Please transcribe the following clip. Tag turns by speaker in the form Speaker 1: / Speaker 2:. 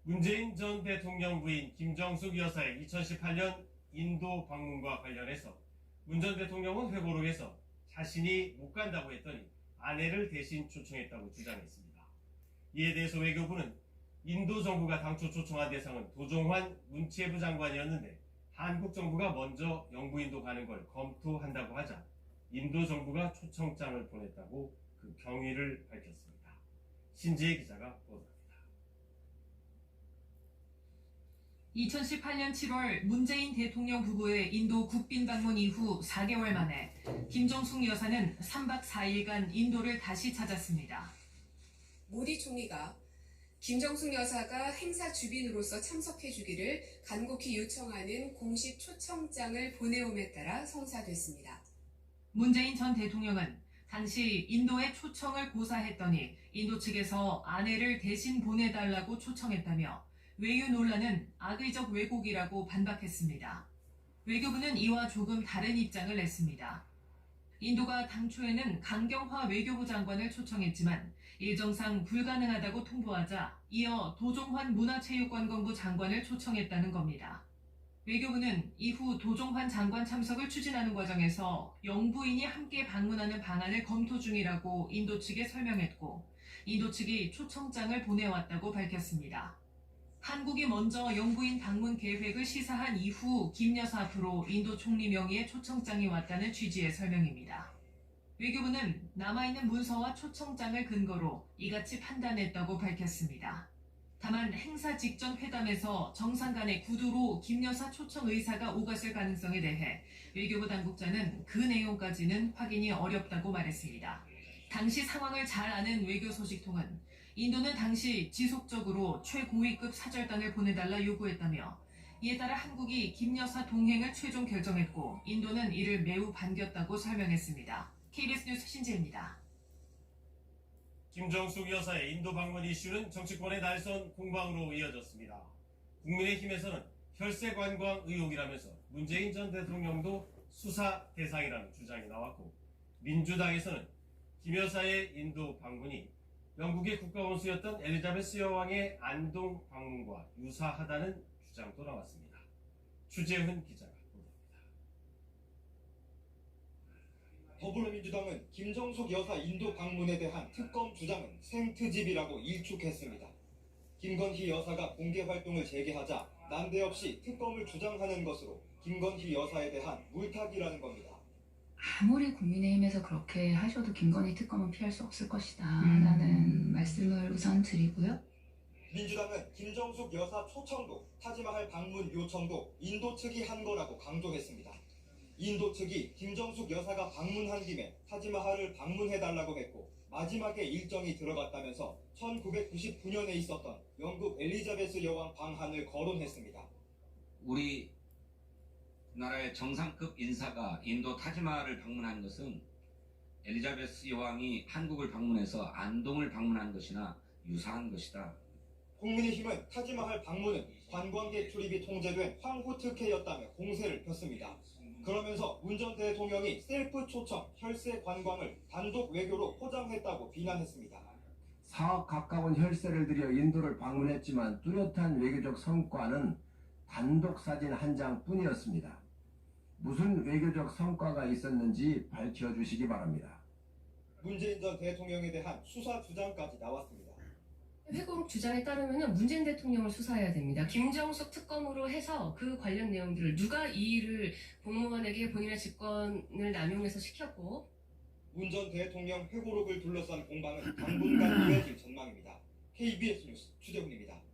Speaker 1: 문재인 전 대통령 부인 김정숙 여사의 2018년 인도 방문과 관련해서 문 전 대통령은 회고록에서 자신이 못 간다고 했더니 아내를 대신 초청했다고 주장했습니다. 이에 대해서 외교부는 인도 정부가 당초 초청한 대상은 도종환 문체부 장관이었는데 한국 정부가 먼저 영부인도 가는 걸 검토한다고 하자 인도 정부가 초청장을 보냈다고 그 경위를 밝혔습니다. 신지혜 기자가 보도합니다.
Speaker 2: 2018년 7월 문재인 대통령 부부의 인도 국빈 방문 이후 4개월 만에 김정숙 여사는 3박 4일간 인도를 다시 찾았습니다.
Speaker 3: 모디 총리가 김정숙 여사가 행사 주빈으로서 참석해주기를 간곡히 요청하는 공식 초청장을 보내옴에 따라 성사됐습니다.
Speaker 2: 문재인 전 대통령은 당시 인도에 초청을 고사했더니 인도 측에서 아내를 대신 보내달라고 초청했다며 외유 논란은 악의적 왜곡이라고 반박했습니다. 외교부는 이와 조금 다른 입장을 냈습니다. 인도가 당초에는 강경화 외교부 장관을 초청했지만 일정상 불가능하다고 통보하자 이어 도종환 문화체육관광부 장관을 초청했다는 겁니다. 외교부는 이후 도종환 장관 참석을 추진하는 과정에서 영부인이 함께 방문하는 방안을 검토 중이라고 인도 측에 설명했고 인도 측이 초청장을 보내왔다고 밝혔습니다. 한국이 먼저 영부인 방문 계획을 시사한 이후 김 여사 앞으로 인도 총리 명의의 초청장이 왔다는 취지의 설명입니다. 외교부는 남아있는 문서와 초청장을 근거로 이같이 판단했다고 밝혔습니다. 다만 행사 직전 회담에서 정상 간의 구두로 김 여사 초청 의사가 오갔을 가능성에 대해 외교부 당국자는 그 내용까지는 확인이 어렵다고 말했습니다. 당시 상황을 잘 아는 외교 소식통은 인도는 당시 지속적으로 최고위급 사절단을 보내달라 요구했다며 이에 따라 한국이 김 여사 동행을 최종 결정했고 인도는 이를 매우 반겼다고 설명했습니다. KBS 뉴스 신지혜입니다.
Speaker 1: 김정숙 여사의 인도 방문 이슈는 정치권의 날선 공방으로 이어졌습니다. 국민의힘에서는 혈세 관광 의혹이라면서 문재인 전 대통령도 수사 대상이라는 주장이 나왔고 민주당에서는 김 여사의 인도 방문이 영국의 국가원수였던 엘리자베스 여왕의 안동 방문과 유사하다는 주장도 나왔습니다. 추재훈 기자가 보도합니다.
Speaker 4: 더불어민주당은 김정숙 여사 인도 방문에 대한 특검 주장은 생트집이라고 일축했습니다. 김건희 여사가 공개 활동을 재개하자 난데없이 특검을 주장하는 것으로 김건희 여사에 대한 물타기라는 겁니다.
Speaker 5: 아무리 국민의힘에서 그렇게 하셔도 김건희 특검은 피할 수 없을 것이다 라는 말씀을 우선 드리고요.
Speaker 4: 민주당은 김정숙 여사 초청도 타지마할 방문 요청도 인도 측이 한 거라고 강조했습니다. 인도 측이 김정숙 여사가 방문한 김에 타지마할을 방문해달라고 했고 마지막에 일정이 들어갔다면서 1999년에 있었던 영국 엘리자베스 여왕 방한을 거론했습니다.
Speaker 6: 우리 나라의 정상급 인사가 인도 타지마할을 방문한 것은 엘리자베스 여왕이 한국을 방문해서 안동을 방문한 것이나 유사한 것이다.
Speaker 4: 국민의힘은 타지마할 방문은 관광객 출입이 통제된 황후 특혜였다며 공세를 폈습니다. 그러면서 문 전 대통령이 셀프 초청, 혈세 관광을 단독 외교로 포장했다고 비난했습니다.
Speaker 7: 4억 가까운 혈세를 들여 인도를 방문했지만 뚜렷한 외교적 성과는 단독 사진 한 장뿐이었습니다. 무슨 외교적 성과가 있었는지 밝혀주시기 바랍니다.
Speaker 4: 문재인 전 대통령에 대한 수사 주장까지 나왔습니다.
Speaker 8: 회고록 주장에 따르면 문재인 대통령을 수사해야 됩니다. 김정숙 특검으로 해서 그 관련 내용들을 누가 이 일을 공무원에게 본인의 직권을 남용해서 시켰고
Speaker 4: 문 전 대통령 회고록을 둘러싼 공방은 당분간 이어질 전망입니다. KBS 뉴스 추재훈입니다.